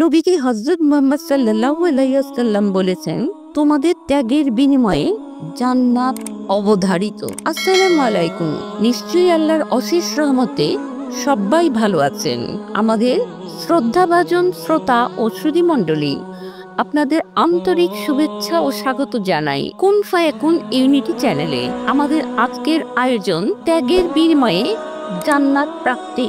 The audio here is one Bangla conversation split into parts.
নবীজি হযরত মুহাম্মদ সাল্লাল্লাহু আলাইহি ওয়াসাল্লাম বলেছেন, তোমাদের ত্যাগের বিনিময়ে জান্নাত অবধারিত। আসসালামু আলাইকুম। নিশ্চয়ই আল্লাহর অশেষ রহমতে সবাই ভালো আছেন। আমাদের শ্রদ্ধাভাজন শ্রোতা ও সুধীমণ্ডলী, আপনাদের আন্তরিক শুভেচ্ছা ও স্বাগত জানাই কুন ফায়াকুন ইউনিটি চ্যানেলে। আমাদের আজকের আয়োজন ত্যাগের বিনিময়ে জান্নাত প্রাপ্তি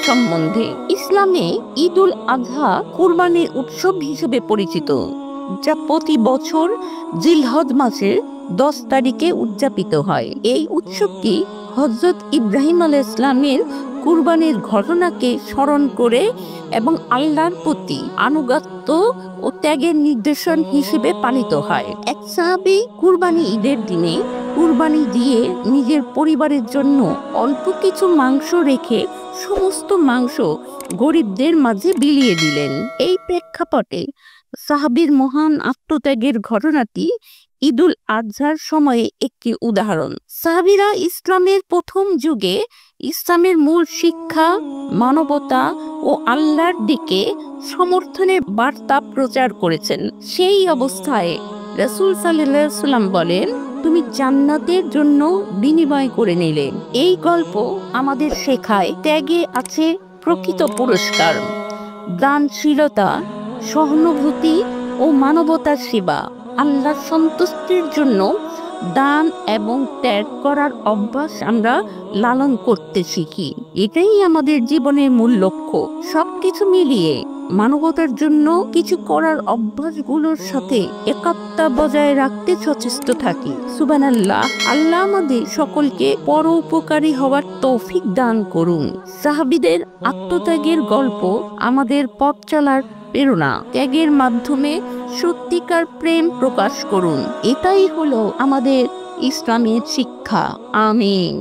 সম্বন্ধে। ইসলামে ঈদ উল আজহা কুরবানির উৎসব হিসেবে পরিচিত, যা প্রতি বছর জিলহজ মাসের 10 তারিখে উদযাপিত হয়। এই উৎসবটি হযরত ইব্রাহিম আলাইহিস সালামের কুরবানির ঘটনাকে স্মরণ করে এবং আল্লাহর প্রতি আনুগত্য ও ত্যাগের নির্দেশন হিসেবে পালিত হয়। এক সাহাবী কুরবানি ঈদের দিনে কুরবানি দিয়ে নিজের পরিবারের জন্য অল্প কিছু মাংস রেখে সমস্ত মাংস গরিবদের মাঝে বিলিয়ে দিলেন। এই প্রেক্ষাপটে সাহাবীর মহান আত্মত্যাগের ঘটনাটি ঈদ উল আজহার সময়ে একটি উদাহরণ। সাহাবীরা ইসলামের প্রথম যুগে ইসলামের মূল শিক্ষা, মানবতা ও আল্লাহর দিকে সমর্থনের বার্তা প্রচার করেছেন। সেই অবস্থায় রাসূল সাল্লাল্লাহু আলাইহি ওয়াসাল্লাম বলেন, তুমি জান্নাতের জন্য বিনিময় করে নিলে। এই গল্প আমাদের শেখায় ত্যাগে আছে প্রকৃত পুরস্কার। দানশীলতা, সহানুভূতি ও মানবতার সেবা, আল্লাহর সন্তুষ্টির জন্য দান এবং ত্যাগ করার অভ্যাস আমরা লালন করতে শিখি। এটাই আমাদের জীবনের মূল লক্ষ্য। সবকিছু মিলিয়ে মানবতার জন্য কিছু করার অভ্যাসগুলোর সাথে একাত্মতা বজায় রাখতে সচেষ্ট থাকি। সুবহানাল্লাহ। আল্লাহ আমাদের সকলকে পরোপকারী হওয়ার তৌফিক দান করুন। সাহাবীদের আত্মত্যাগের গল্প আমাদের পথ চলার প্রেরণা। ত্যাগের মাধ্যমে সত্যিকার প্রেম প্রকাশ করুন। এটাই হলো আমাদের ইসলামের শিক্ষা। আমিন।